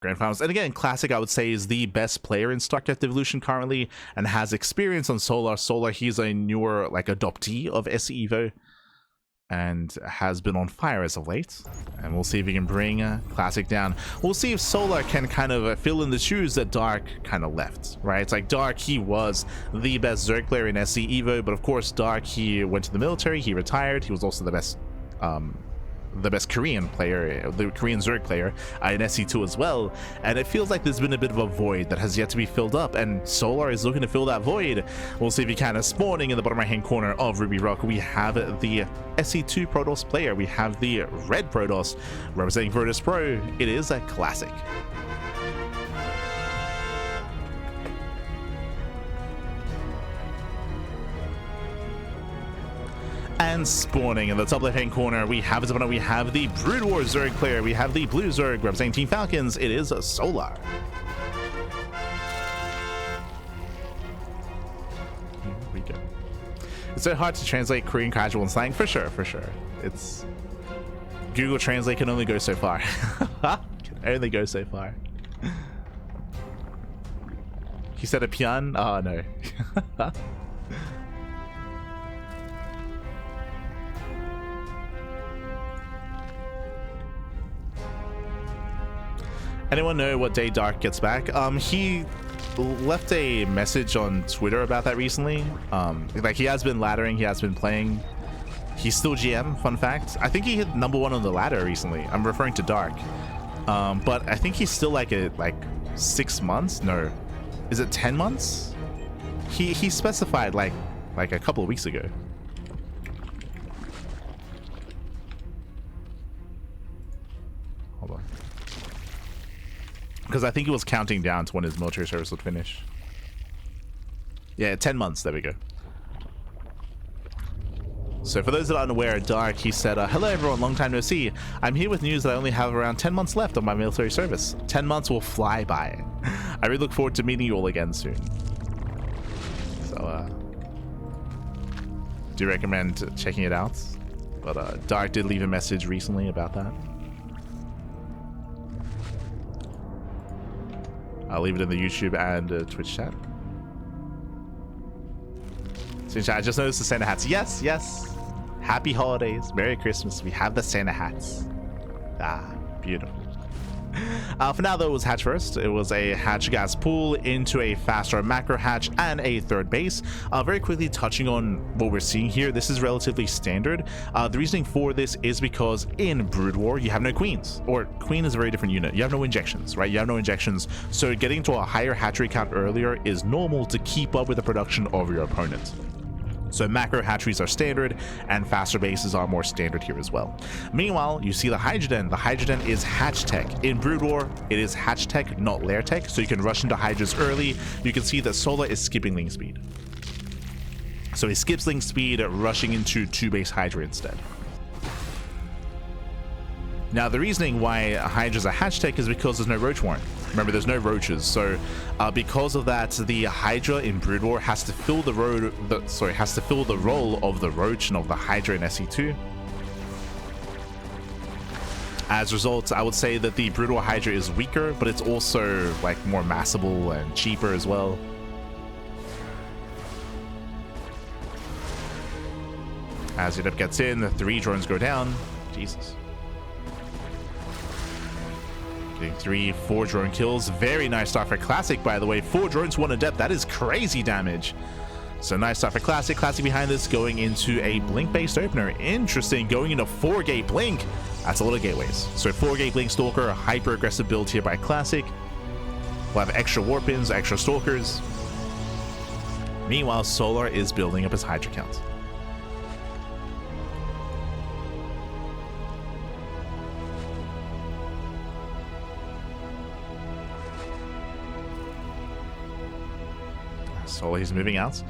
Grand Finals. And again, Classic, I would say, is the best player in StarCraft Evolution currently and has experience on Solar. Solar, he's a newer, like, adoptee of SC Evo and has been on fire as of late. And we'll see if he can bring Classic down. We'll see if Solar can kind of fill in the shoes that Dark kind of left, right? It's like Dark, he was the best Zerg player in SC Evo, but of course, Dark, he went to the military, he retired, he was also the best Korean player, the Korean Zerg player in SC2 as well, and it feels like there's been a bit of a void that has yet to be filled up, and Solar is looking to fill that void. We'll see if he can. Spawning in the bottom right hand corner of Ruby Rock, we have the SC2 Protoss player, we have the red Protoss representing Virtus Pro. It is a Classic. And spawning in the top left-hand corner, we have the Brood War Zerg player. We have the blue Zerg representing Team Falcons. It is Solar. Here we go. It's so hard to translate Korean casual and slang, for sure, for sure. It's Google Translate can only go so far. Can only go so far. He said a pian? Oh no. Anyone know what day Dark gets back? He left a message on Twitter about that recently. Like, he has been laddering, he has been playing. He's still GM, fun fact. I think he hit #1 on the ladder recently. I'm referring to Dark. But I think he's still like 6 months? No. Is it 10 months? He specified like a couple of weeks ago. Hold on. Because I think he was counting down to when his military service would finish. Yeah, 10 months. There we go. So for those that are unaware, Dark, he said, hello everyone, long time no see. I'm here with news that I only have around 10 months left on my military service. 10 months will fly by. I really look forward to meeting you all again soon. So, do recommend checking it out. But Dark did leave a message recently about that. I'll leave it in the YouTube and Twitch chat. So I just noticed the Santa hats. Yes, yes. Happy holidays. Merry Christmas. We have the Santa hats. Ah, beautiful. For now, though, it was hatch first. It was a hatch gas pool into a faster macro hatch and a third base. Very quickly touching on what we're seeing here, this is relatively standard. The reasoning for this is because in Brood War, you have no queens, or queen is a very different unit. You have no injections, right? You have no injections. So getting to a higher hatchery count earlier is normal to keep up with the production of your opponent. So macro hatcheries are standard, and faster bases are more standard here as well. Meanwhile, you see the Hydroden. The Hydroden is hatch tech. In Brood War, it is hatch tech, not lair tech, so you can rush into Hydras early. You can see that Solar is skipping link speed. So he skips link speed, rushing into 2-base Hydra instead. Now, the reasoning why Hydra's a hatch tech is because there's no roach warrant. Remember, there's no roaches, so because of that, the Hydra in Brood War has to fill the role of the roach and of the Hydra in SE2. As a result, I would say that the Brood War Hydra is weaker, but it's also like more massable and cheaper as well. As Unip gets in, the 3 drones go down. Jesus. Getting 3, 4 drone kills. Very nice start for Classic, by the way. 4 drones, 1 adept. That is crazy damage. So nice start for Classic. Classic behind this, going into a blink-based opener. Interesting, going into 4-gate blink. That's a lot of gateways. So 4-gate blink stalker, a hyper-aggressive build here by Classic. We'll have extra warp ins, extra stalkers. Meanwhile, Solar is building up his Hydra count. Solar, he's moving out.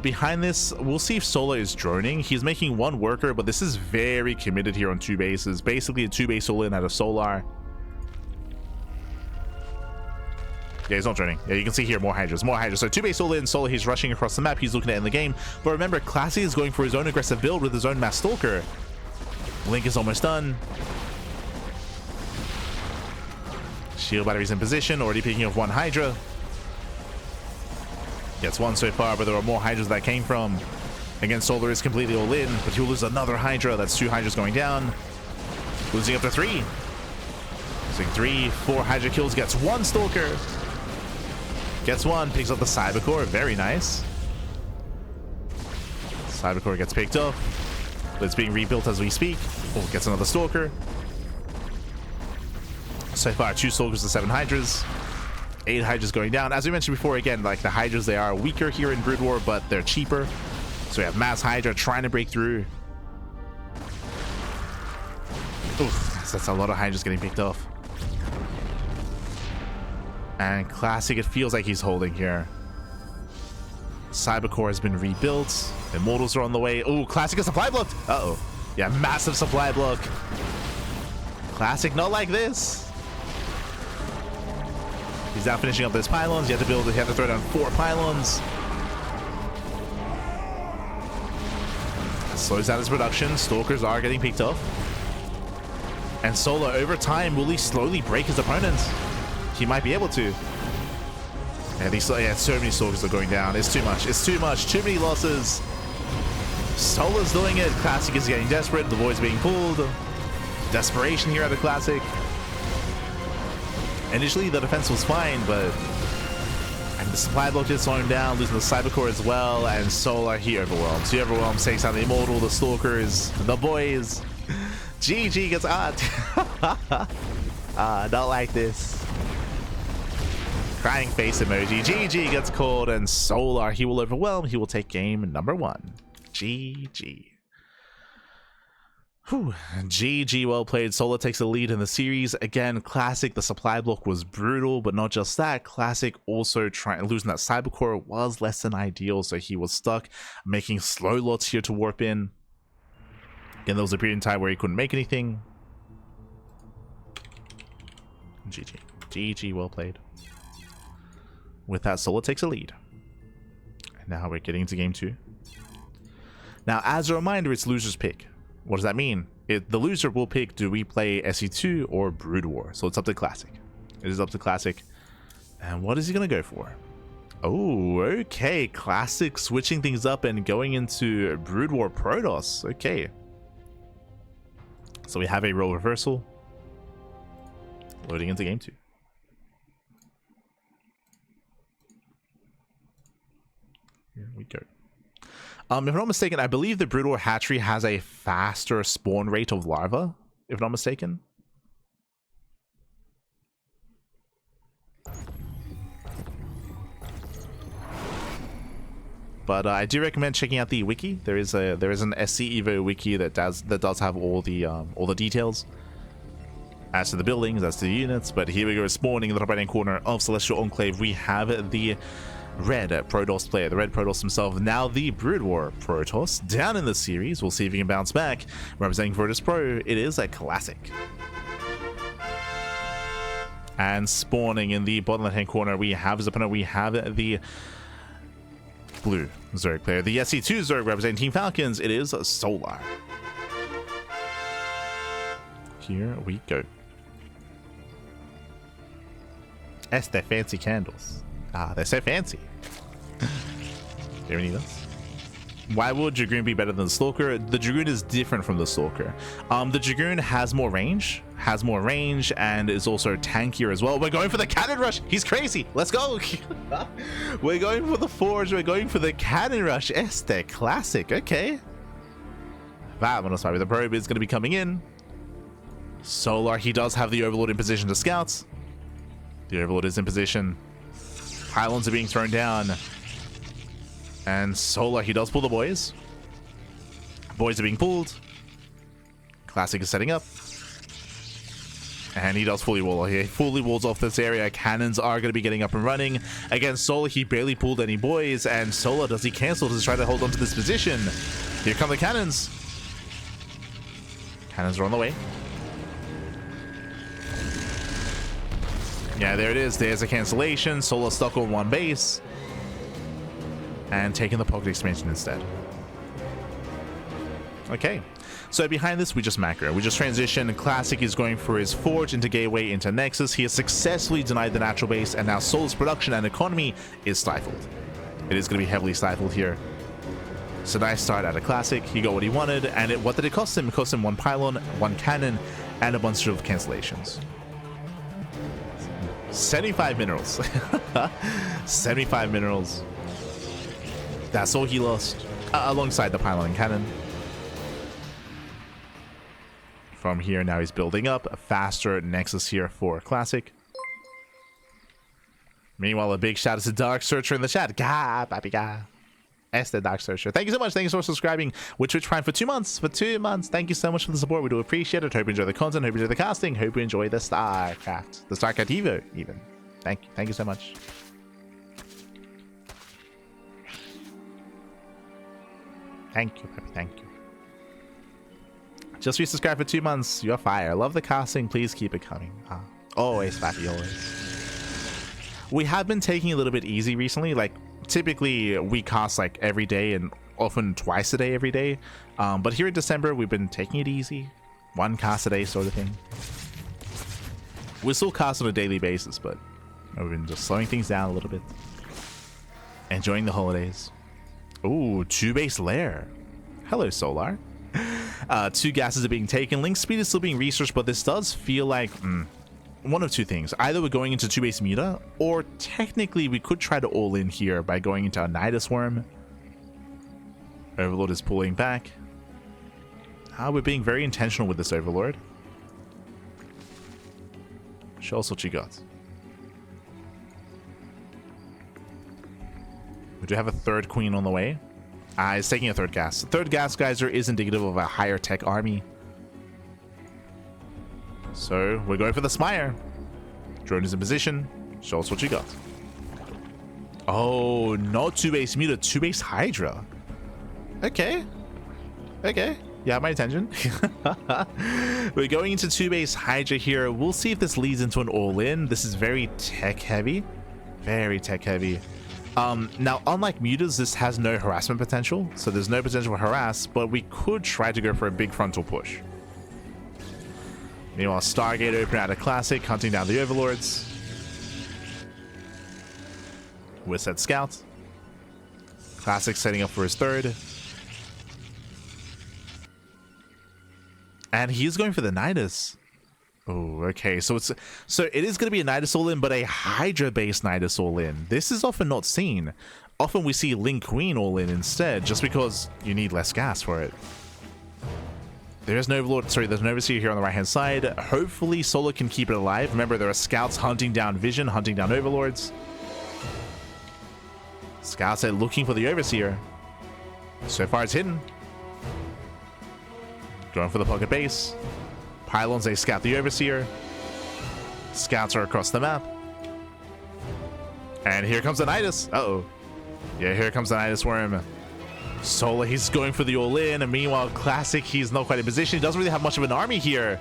Behind this, we'll see if Solar is droning. He's making 1 worker, but this is very committed here on 2 bases. Basically a 2-base all-in out of Solar. Yeah, he's not droning. Yeah, you can see here more Hydras, more Hydras. So 2-base all-in, Solar, he's rushing across the map. He's looking to end the game. But remember, Classy is going for his own aggressive build with his own Mass Stalker. Link is almost done. Shield batteries in position, already picking off one Hydra. Gets one so far, but there are more Hydras that came from. Again, Solar is completely all in, but he'll lose another Hydra. That's 2 Hydras going down. Losing up to 3. Losing 3, 4 Hydra kills, gets 1 Stalker. Gets 1, picks up the Cyber Core. Very nice. Cyber Core gets picked up. It's being rebuilt as we speak. Oh, gets another Stalker. So far, 2 Stalkers to 7 Hydras. 8 Hydras going down. As we mentioned before, again, like the Hydras, they are weaker here in Brood War, but they're cheaper. So we have Mass Hydra trying to break through. Oof, that's a lot of Hydras getting picked off. And Classic, it feels like he's holding here. Cyber Core has been rebuilt. Immortals are on the way. Oh, Classic is supply blocked. Uh-oh. Yeah, massive supply block. Classic, not like this. He's now finishing up those pylons. You have to build it. You have to throw down 4 pylons. Slows down his production. Stalkers are getting picked off. And Solar, over time, will he slowly break his opponent? He might be able to. Yeah, so many Stalkers are going down. It's too much. It's too much. Too many losses. Solar's doing it. Classic is getting desperate. The Void's being pulled. Desperation here at the Classic. Initially, the defense was fine, but the supply block did slow him down, losing the Cyber Core as well, and Solar, he overwhelms. He overwhelms, takes out the Immortal, the Stalkers, the boys. GG gets not like this. Crying face emoji. GG gets called, and Solar, he will overwhelm. He will take game number 1. GG. Whew. GG, well played. Solar takes the lead in the series. Again, Classic, the supply block was brutal, but not just that. Classic also losing that Cyber Core was less than ideal, so he was stuck, making slow lots here to warp in. Again, there was a period in time where he couldn't make anything. GG. GG, well played. With that, Solar takes a lead. And now we're getting into game 2. Now, as a reminder, it's loser's pick. What does that mean? The loser will pick, do we play SE2 or Brood War? So it's up to Classic. It is up to Classic. And what is he going to go for? Oh, okay. Classic switching things up and going into Brood War Protoss. Okay. So we have a role reversal. Loading into game 2. Here we go. If I'm not mistaken, I believe the Brood War hatchery has a faster spawn rate of larva, if I'm not mistaken. But I do recommend checking out the wiki. There is an SC Evo wiki that does have all the details as to the buildings, as to the units. But here we go, spawning in the top right hand corner of Celestial Enclave. We have the red Protoss player, the red Protoss himself, now the Brood War Protoss, down in the series. We'll see if he can bounce back. Representing Virtus Pro, it is a Classic. And spawning in the bottom left hand corner, we have his opponent. We have the blue Zerg player, the SC2 Zerg representing Team Falcons. It is Solar. Here we go. That's their fancy candles. Ah, they're so fancy. Very neat. Why would Dragoon be better than the Stalker? The Dragoon is different from the Stalker. The Dragoon has more range, and is also tankier as well. We're going for the Cannon Rush. He's crazy. Let's go. We're going for the Forge. We're going for the Cannon Rush. Este Classic. Okay. Vámonos, the probe is going to be coming in. Solar, he does have the Overlord in position to scout. The Overlord is in position. Pylons are being thrown down. And Solar, he does pull the boys. Boys are being pulled. Classic is setting up. And he does fully wall. He fully walls off this area. Cannons are going to be getting up and running. Against Solar, he barely pulled any boys. And Solar, does he cancel to try to hold on to this position? Here come the cannons. Cannons are on the way. Yeah, there it is. There's a cancellation. Solar stuck on one base. And taking the pocket expansion instead. Okay, so behind this, we just macro. We just transition. Classic is going for his Forge into Gateway into Nexus. He has successfully denied the natural base, and now Soul's production and economy is stifled. It is going to be heavily stifled here. So nice start at a Classic. He got what he wanted, and what did it cost him? It cost him 1 pylon, 1 cannon, and a bunch of cancellations. 75 minerals. 75 minerals. That's all he lost, alongside the pylon and cannon. From here, now he's building up a faster Nexus here for Classic. Meanwhile, a big shout out to Dark Searcher in the chat. Gah, baby, gah. That's the Dark Searcher. Thank you so much. Thank you for subscribing with Twitch Prime for 2 months. For 2 months. Thank you so much for the support. We do appreciate it. Hope you enjoy the content. Hope you enjoy the casting. Hope you enjoy the StarCraft. The StarCraft Evo, even. Thank you. Thank you so much. Thank you, baby. Thank you. Just resubscribe for 2 months. You're fire. Love the casting. Please keep it coming. Always, Pappy, always. We have been taking a little bit easy recently. Like, typically, we cast like every day and often twice a day every day. But here in December, we've been taking it easy. 1 cast a day sort of thing. We still cast on a daily basis, but we've been just slowing things down a little bit. Enjoying the holidays. Ooh, 2 base lair. Hello, Solar. 2 gases are being taken. Link speed is still being researched, but this does feel like one of 2 things. Either we're going into 2 base meta, or technically we could try to all in here by going into a Nidus Worm. Overlord is pulling back. We're being very intentional with this Overlord. Show us what you got. We do have a 3rd queen on the way. He's taking a 3rd gas. The 3rd gas geyser is indicative of a higher tech army. So we're going for the Spire. Drone is in position. Show us what you got. Oh, not 2 base Muta, 2 base Hydra. Okay. Okay. You have my attention. We're going into 2 base Hydra here. We'll see if this leads into an all-in. This is very tech heavy. Very tech heavy. Now, unlike Mutas, this has no harassment potential, so there's no potential for harass, but we could try to go for a big frontal push. Meanwhile, Stargate open out a Classic, hunting down the Overlords. With said Scout. Classic setting up for his 3rd. And he's going for the Nidus. Oh, okay. So it is going to be a Nidus all-in, but a Hydra-based Nidus all-in. This is often not seen. Often we see Link Queen all-in instead, just because you need less gas for it. There's no Overlord. Sorry, there's an Overseer here on the right-hand side. Hopefully, Solar can keep it alive. Remember, there are Scouts hunting down Vision, hunting down Overlords. Scouts are looking for the Overseer. So far, it's hidden. Going for the pocket base. Pylons, they scout the Overseer. Scouts are across the map. And here comes the Nidus. Uh-oh. Yeah, here comes the Nidus Worm. Solar, he's going for the all-in. And meanwhile, Classic, he's not quite in position. He doesn't really have much of an army here.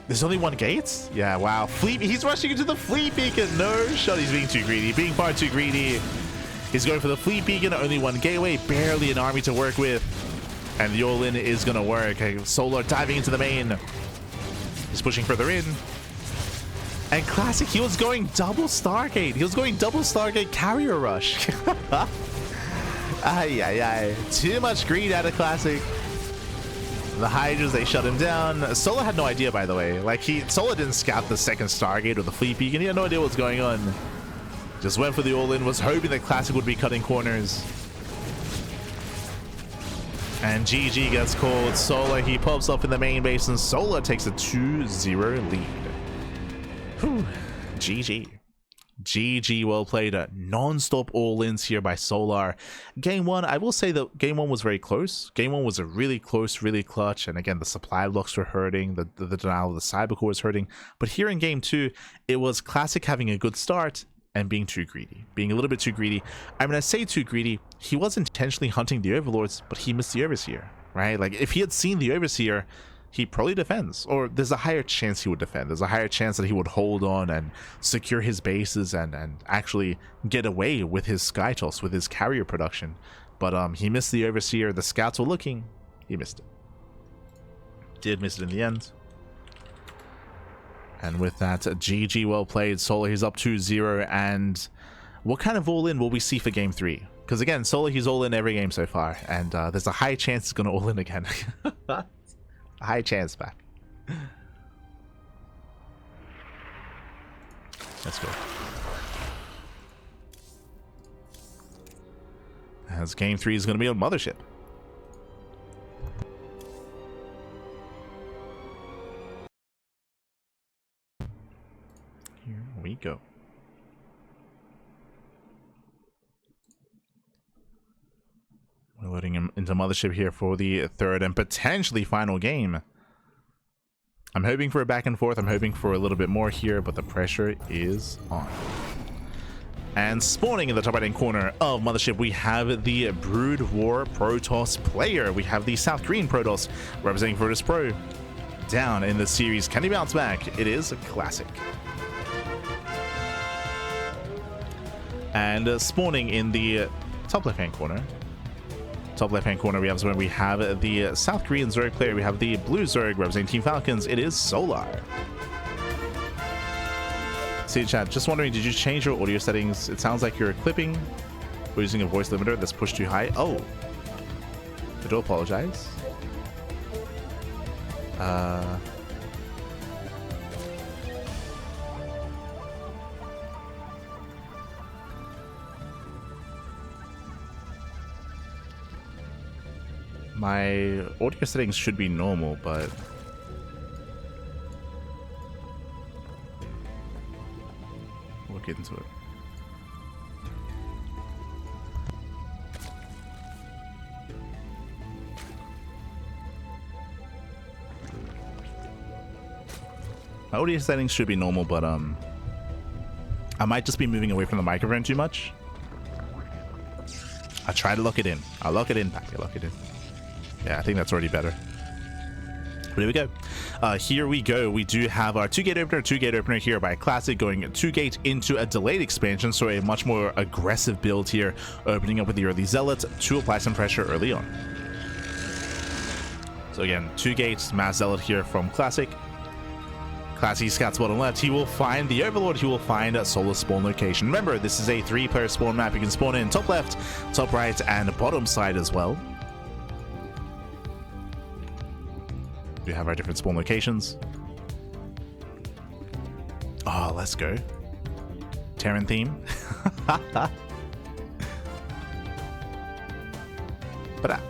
There's only 1 gate? Yeah, wow. He's rushing into the Fleet Beacon. No shot. He's being too greedy. Being far too greedy. He's going for the Fleet Beacon. Only 1 gateway. Barely an army to work with. And the all-in is going to work. Solar diving into the main. He's pushing further in. And Classic, he was going double Stargate. He was going double Stargate carrier rush. Ay, ay, ay. Too much greed out of Classic. The Hydras, they shut him down. Solar had no idea, by the way. Like, Solar didn't scout the 2nd Stargate or the Fleet Beacon. He had no idea what was going on. Just went for the all-in, was hoping that Classic would be cutting corners. And GG gets called. Solar, he pops up in the main base, and Solar takes a 2-0 lead. Whew. GG. GG, well played. Non-stop all-ins here by Solar. Game 1, I will say that Game 1 was very close. Game 1 was a really close, really clutch, and again, the supply blocks were hurting, the denial of the Cybercore was hurting. But here in Game 2, it was Classic having a good start and being too greedy. Being a little bit too greedy. I mean, I say too greedy, he was intentionally hunting the Overlords, but he missed the Overseer, right? Like, if he had seen the Overseer, he probably defends, or there's a higher chance he would defend. There's a higher chance that he would hold on and secure his bases and actually get away with his Sky Toss, with his carrier production. But he missed the Overseer. The Scouts were looking. He missed it. Did miss it in the end. And with that, GG, well played. Solar, he's up 2-0. And what kind of all-in will we see for game 3? Because again, Solar, he's all-in every game so far. And there's a high chance he's going to all-in again. A high chance back. Let's go. As game 3 is going to be on Mothership. Here we go. We're loading him into Mothership here for the third and potentially final game. I'm hoping for a back and forth. I'm hoping for a little bit more here, but the pressure is on. And spawning in the top right-hand corner of Mothership, we have the Brood War Protoss player. We have the South Korean Protoss representing Virtus Pro. Down in the series, can he bounce back? It is a classic. And spawning in the top left-hand corner. Top left-hand corner, we have the South Korean Zerg player. We have the Blue Zerg representing Team Falcons. It is Solar. See, chat, just wondering, did you change your audio settings? It sounds like you're clipping or using a voice limiter that's pushed too high. Oh, I do apologize. My audio settings should be normal, but we'll get into it. My audio settings should be normal, but I might just be moving away from the microphone too much. I try to lock it in. I'll lock it in, Pack. I'll lock it in. Yeah, I think that's already better. But here we go. Here we go. We do have our 2-gate opener here by Classic, going 2-gate into a delayed expansion, so a much more aggressive build here, opening up with the early Zealots to apply some pressure early on. So again, 2-gate mass Zealot here from Classic. Classic scouts bottom left. He will find the Overlord. He will find a Solar spawn location. Remember, this is a 3-player spawn map. You can spawn in top left, top right, and bottom side as well. We have our different spawn locations. Oh, let's go. Terran theme. But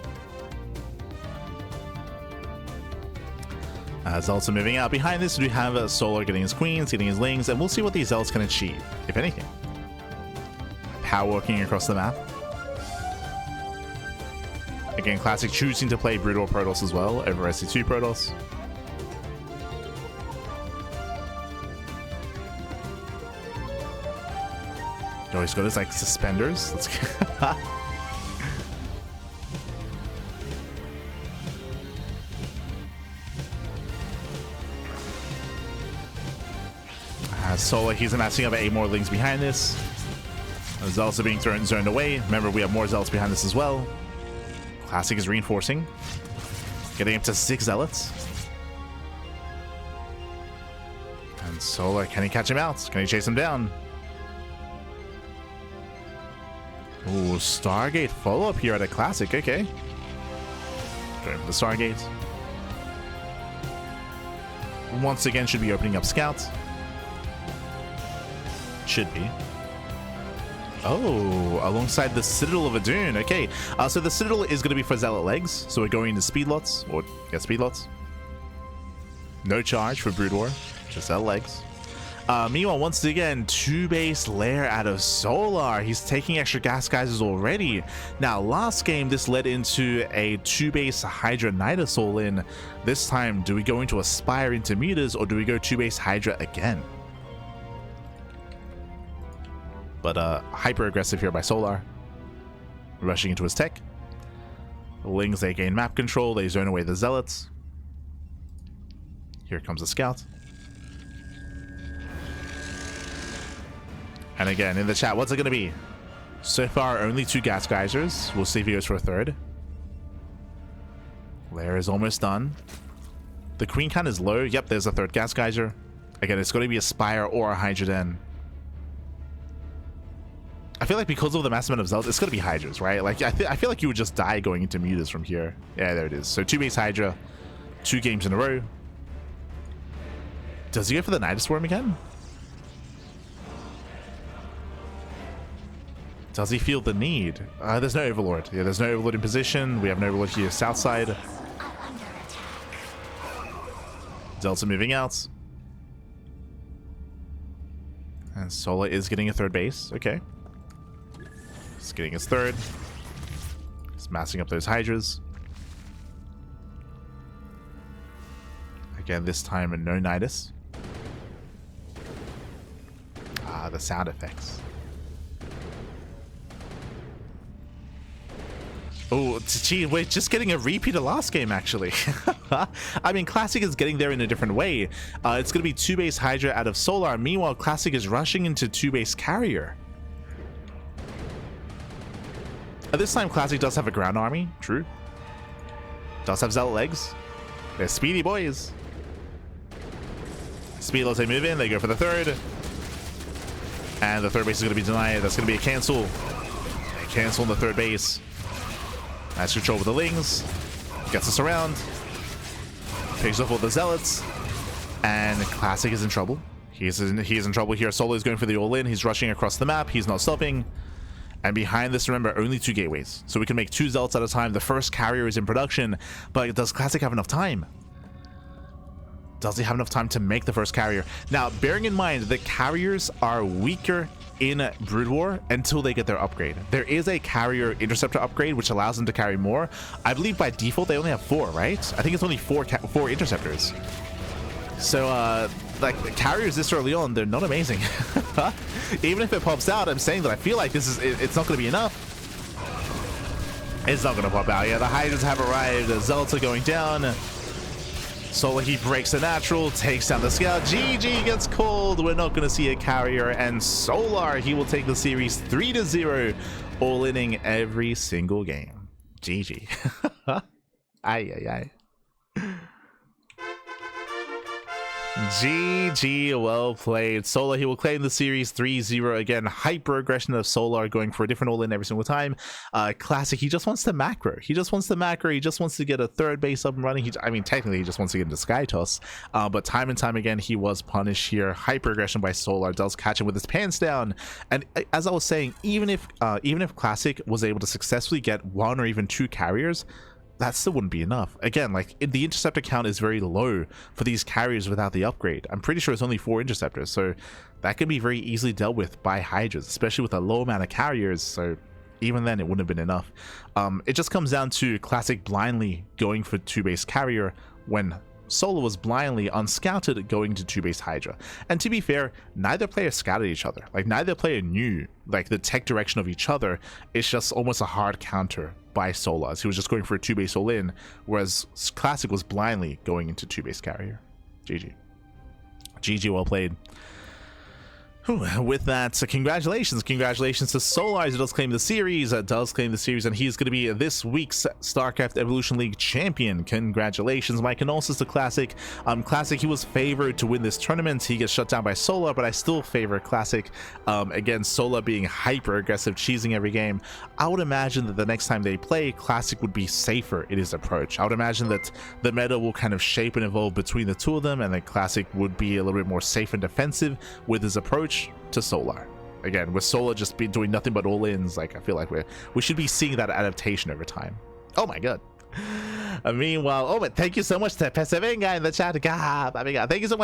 Zealots are moving out. Behind this, we have Solar getting his queens, getting his lings, and we'll see what these Zealots can achieve, if anything. Power working across the map. Again, Classic choosing to play Brood War Protoss as well over SC2 Protoss. Oh, he's got his like suspenders. Let's go. Solar, he's amassing up 8 more lings behind this. Zealots are being zoned away. Remember, we have more Zealots behind this as well. Classic is reinforcing, getting up to 6 Zealots. And Solar, can he catch him out? Can he chase him down? Ooh, Stargate follow-up here at a Classic. Okay. Going for the Stargate. Once again, should be opening up Scouts. Should be. Oh, alongside the Citadel of Adun. Okay, so the Citadel is going to be for Zealot legs. So we're going into Speedlots, or yeah, Speedlots. No charge for Brood War, just Zealot legs. Meanwhile, once again, 2-base lair out of Solar. He's taking extra gas geysers already. Now, last game, this led into a 2-base Hydra Nidus all in. This time, do we go into Aspire into meters, or do we go 2-base Hydra again? But hyper aggressive here by Solar, rushing into his tech. The Lings, they gain map control, they zone away the Zealots. Here comes a Scout. And again, in the chat, what's it going to be? So far, only 2 gas geysers. We'll see if he goes for a third. Lair is almost done. The queen count is low. Yep, there's a third gas geyser. Again, it's going to be a Spire or a Hydra Den. I feel like because of the massive amount of Zealots, it's going to be Hydras, right? Like, I feel like you would just die going into Mutas from here. Yeah, there it is. So 2 base Hydra, 2 games in a row. Does he go for the Nidus Worm again? Does he feel the need? There's no Overlord. Yeah, there's no Overlord in position. We have no Overlord here, south side. Delta moving out. And Solar is getting a third base. Okay. He's getting his third. He's massing up those Hydras. Again, this time no Nidus. The sound effects. Oh, gee, we're just getting a repeat of last game, actually. I mean, Classic is getting there in a different way. It's going to be 2 base Hydra out of Solar. Meanwhile, Classic is rushing into 2 base Carrier. At this time, Classic does have a ground army. True. Does have Zealot legs. They're speedy boys. Speedless, they move in. They go for the third. And the third base is going to be denied. That's going to be a cancel. They cancel on the third base. Nice control with the Lings. Gets us around. Picks up all the Zealots. And Classic is in trouble. He is in trouble here. Solo is going for the all-in. He's rushing across the map. He's not stopping. And behind this, remember, only 2 gateways. So we can make 2 Zealots at a time. The first Carrier is in production. But does Classic have enough time? Does he have enough time to make the first Carrier? Now, bearing in mind, the Carriers are weaker in Brood War until they get their upgrade. There is a Carrier Interceptor upgrade, which allows them to carry more. I believe by default, they only have 4, right? I think it's only 4 Interceptors. So, like, the Carriers this early on, they're not amazing. Even if it pops out, I'm saying that I feel like it's not going to be enough. It's not going to pop out. Yeah, the Hydras have arrived. The Zealots are going down. Solar, he breaks the natural, takes down the scout. GG gets called. We're not going to see a Carrier. And Solar, he will take the series 3-0, all-inning every single game. GG. Ay, ay, ay. GG, well played. Solar, he will claim the series 3-0 again. Hyper aggression of Solar, going for a different all-in every single time. Classic, he just wants the macro. He just wants the macro. He just wants to get a third base up and running. I mean, technically, he just wants to get into Sky Toss. But time and time again, he was punished here. Hyper aggression by Solar does catch him with his pants down. And as I was saying, even if Classic was able to successfully get 1 or even 2 Carriers, that still wouldn't be enough. Again, like, the interceptor count is very low for these Carriers without the upgrade. I'm pretty sure it's only 4 interceptors, so that can be very easily dealt with by Hydras, especially with a low amount of Carriers. So even then, it wouldn't have been enough. It just comes down to Classic blindly going for 2 base Carrier when Solar was blindly unscouted going to 2 base Hydra. And to be fair, neither player scouted each other. Like, neither player knew like the tech direction of each other. It's just almost a hard counter by Solar. He was just going for a 2 base all in, whereas Classic was blindly going into 2 base Carrier. GG. GG, well played. With that, so congratulations to Solar, as it does claim the series, and he's going to be this week's StarCraft Evolution League champion. Congratulations. My condolences to Classic. Classic, he was favored to win this tournament. He gets shut down by Solar, but I still favor Classic. Again, Solar being hyper aggressive, cheesing every game. I would imagine that the next time they play, Classic would be safer in his approach. I would imagine that the meta will kind of shape and evolve between the two of them, and then Classic would be a little bit more safe and defensive with his approach to Solar. Again, with Solar just be doing nothing but all-ins, like, I feel like we should be seeing that adaptation over time. Oh my god. Meanwhile, oh, but thank you so much to Pesevenga in the chat. God, thank you so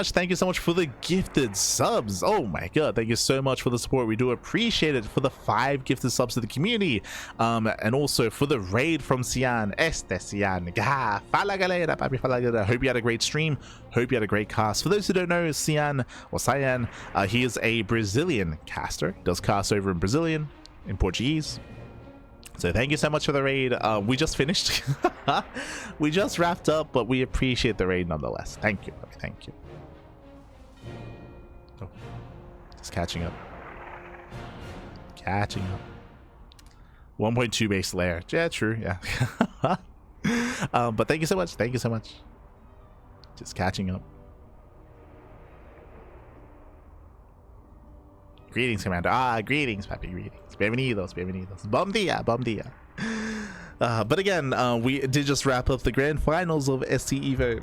much for the gifted subs. Oh my god, thank you so much for the support. We do appreciate it, for the 5 gifted subs to the community, and also for the raid from Cian. Cian. Fala galera, papi, fala galera. Hope you had a great stream. Hope you had a great cast. For those who don't know, Cian, or Cyan, he is a Brazilian caster. He does cast over in Brazilian, in Portuguese. So thank you so much for the raid. We just finished. We just wrapped up, but we appreciate the raid nonetheless. Thank you. Thank you. Oh, just catching up. 1.2 base layer. Yeah, true. Yeah. But thank you so much. Thank you so much. Just catching up. Greetings, Commander. Greetings, Pappy. Greetings. Bienvenidos, bienvenidos. Bom dia, bom dia. But again, we did just wrap up the grand finals of SC Evo.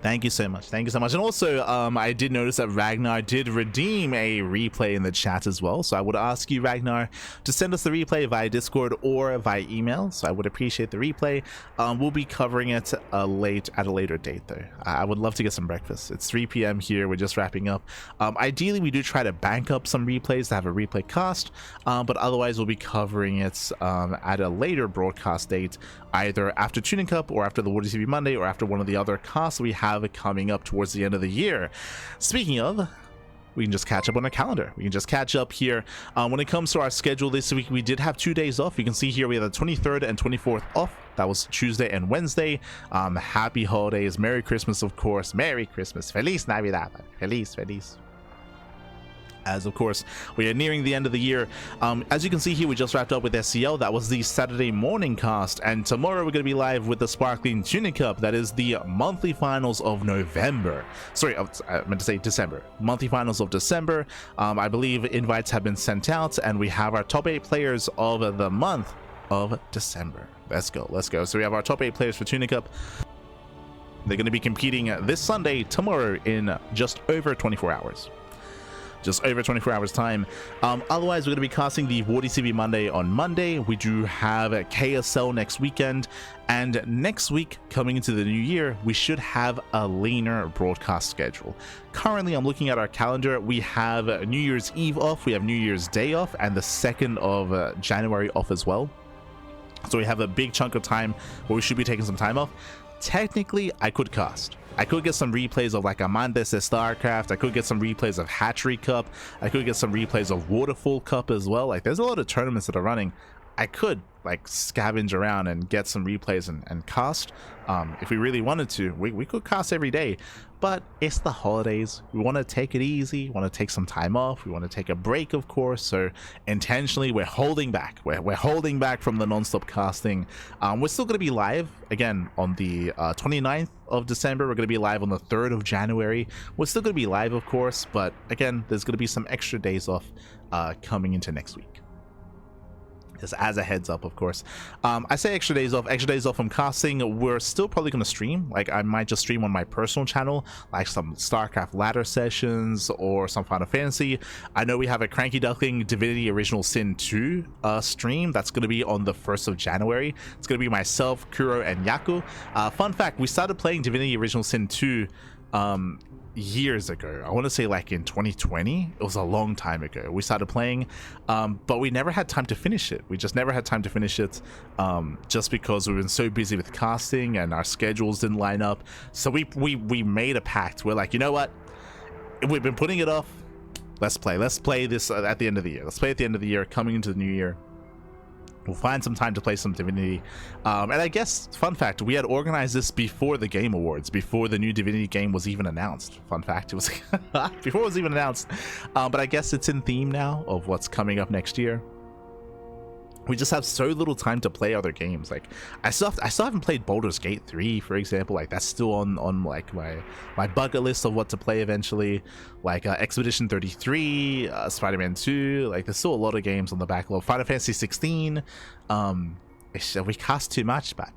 Thank you so much. Thank you so much. And also, I did notice that Ragnar did redeem a replay in the chat as well. So I would ask you, Ragnar, to send us the replay via Discord or via email. So I would appreciate the replay. We'll be covering it at a later date, though. I would love to get some breakfast. It's 3 p.m. here. We're just wrapping up. Ideally, we do try to bank up some replays to have a replay cast. But otherwise, we'll be covering it at a later broadcast date, either after Tuning Cup or after the WarTV Monday or after one of the other casts we have coming up towards the end of the year. Speaking of, we can just catch up on our calendar. We can just catch up here. When it comes to our schedule this week, we did have 2 days off. You can see here we have the 23rd and 24th off. That was Tuesday and Wednesday. Happy holidays. Merry Christmas, of course. Merry Christmas. Feliz Navidad. Feliz. As of course we are nearing the end of the year. As you can see here, we just wrapped up with SCL. That was the Saturday morning cast, and tomorrow we're going to be live with the Sparkling Tuning Cup. That is the monthly finals of November. Sorry, I meant to say December. Monthly finals of December. I believe invites have been sent out, and we have our top 8 players of the month of December. Let's go. So we have our top 8 players for Tuning Cup. They're going to be competing this Sunday, tomorrow, in just over 24 hours. Just over 24 hours time. Otherwise, we're going to be casting the WarTV Monday on Monday. We do have KSL next weekend, and next week, coming into the new year, we should have a leaner broadcast schedule. Currently, I'm looking at our calendar. We have New Year's Eve off, we have New Year's Day off, and the 2nd of January off as well. So we have a big chunk of time where we should be taking some time off. Technically, I could cast. I could get some replays of like Amantes de StarCraft. I could get some replays of Hatchery Cup. I could get some replays of Waterfall Cup as well. Like, there's a lot of tournaments that are running. I could like scavenge around and get some replays and cast. If we really wanted to, we could cast every day, but it's the holidays. We want to take it easy, want to take some time off, we want to take a break, of course. So intentionally we're holding back. We're holding back from the non-stop casting. We're still going to be live again on the 29th of December. We're going to be live on the 3rd of January. We're still going to be live, of course, but again, there's going to be some extra days off coming into next week. Just as a heads up, of course. I say extra days off from casting. We're still probably going to stream. Like, I might just stream on my personal channel, like some StarCraft ladder sessions or some Final Fantasy. I know we have a CranKy Duckling Divinity Original Sin 2 stream. That's going to be on the 1st of January. It's going to be myself, Kuro, and Yaku. Fun fact, we started playing Divinity Original Sin 2 years ago. I want to say like in 2020. It was a long time ago we started playing, but we never had time to finish it. We just never had time to finish it, just because we've been so busy with casting and our schedules didn't line up. So we made a pact. We're like, you know what, we've been putting it off, let's play this at the end of the year. Let's play at the end of the year, coming into the new year. We'll find some time to play some Divinity. And I guess, fun fact, we had organized this before the Game Awards, before the new Divinity game was even announced. Fun fact, it was before it was even announced. But I guess it's in theme now of what's coming up next year. We just have so little time to play other games. Like, I still haven't played Baldur's Gate 3, for example. Like, that's still on like my bucket list of what to play eventually. Like Expedition 33, Spider-Man 2. Like, there's still a lot of games on the backlog. Final Fantasy 16. We cast too much, but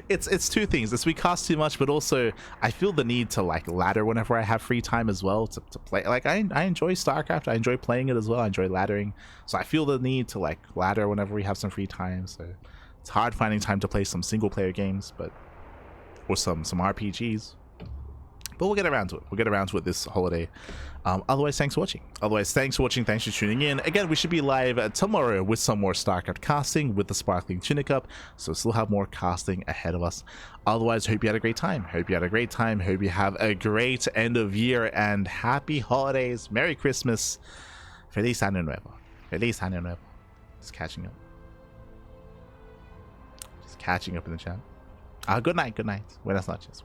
it's two things. It's we cast too much, but also I feel the need to like ladder whenever I have free time as well to play. Like, I enjoy StarCraft, I enjoy playing it as well, I enjoy laddering, so I feel the need to like ladder whenever we have some free time. So it's hard finding time to play some single player games, but or some RPGs. But we'll get around to it. We'll get around to it this holiday. Otherwise, thanks for watching. Thanks for tuning in. Again, we should be live tomorrow with some more StarCraft casting with the Sparkling Tuning Cup. So still have more casting ahead of us. Otherwise, hope you had a great time. Hope you have a great end of year and happy holidays. Merry Christmas. Feliz Año Nuevo. Feliz Año Nuevo. Just catching up. Just catching up in the chat. Good night. Buenas noches.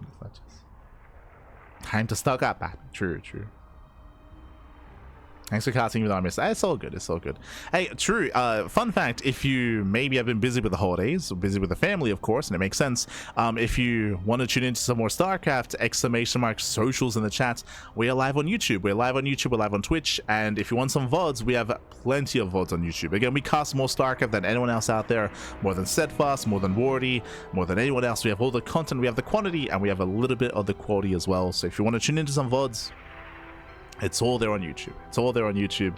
Time to stock up. True. Thanks for casting with Armis. It's all good. It's all good. Hey, true. Fun fact: if you maybe have been busy with the holidays, or busy with the family, of course, and it makes sense. If you want to tune into some more StarCraft, ! Socials in the chat. We are live on YouTube. We're live on YouTube. We're live on Twitch. And if you want some VODs, we have plenty of VODs on YouTube. Again, we cast more StarCraft than anyone else out there. More than Steadfast, more than Wardy, more than anyone else. We have all the content. We have the quantity, and we have a little bit of the quality as well. So if you want to tune into some VODs, it's all there on YouTube. It's all there on YouTube.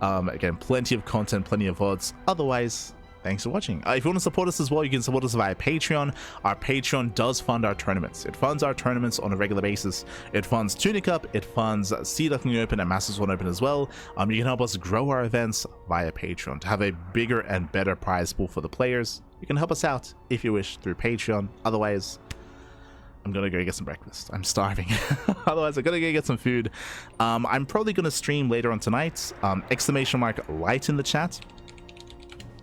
Again, plenty of content, plenty of VODs. Otherwise, thanks for watching. If you want to support us as well, you can support us via Patreon. Our Patreon does fund our tournaments. It funds our tournaments on a regular basis. It funds Tunic Up, it funds Sea Duckling Open and Masters 1 Open as well. You can help us grow our events via Patreon to have a bigger and better prize pool for the players. You can help us out if you wish through Patreon. Otherwise, I'm gonna go get some breakfast. I'm starving. Otherwise, I'm gonna go get some food. I'm probably gonna stream later on tonight. !light in the chat.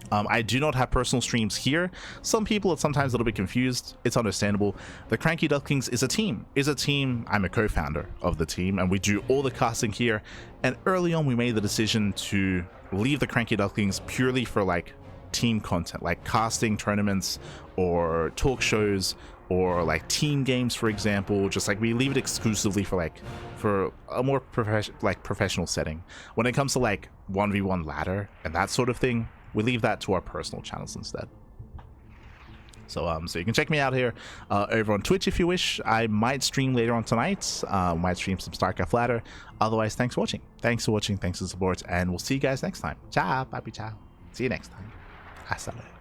I do not have personal streams here. Some people are sometimes a little bit confused. It's understandable. The CranKy Ducklings is a team. I'm a co-founder of the team, and we do all the casting here. And early on, we made the decision to leave the CranKy Ducklings purely for like team content, like casting tournaments or talk shows, or like team games, for example. Just like we leave it exclusively for a more professional setting. When it comes to like 1v1 ladder and that sort of thing, we leave that to our personal channels instead. So so you can check me out here over on Twitch if you wish. I might stream later on tonight. Might stream some StarCraft ladder. Otherwise, thanks for watching. Thanks for watching. Thanks for the support, and we'll see you guys next time. Ciao, papi, ciao. See you next time. Hasta luego.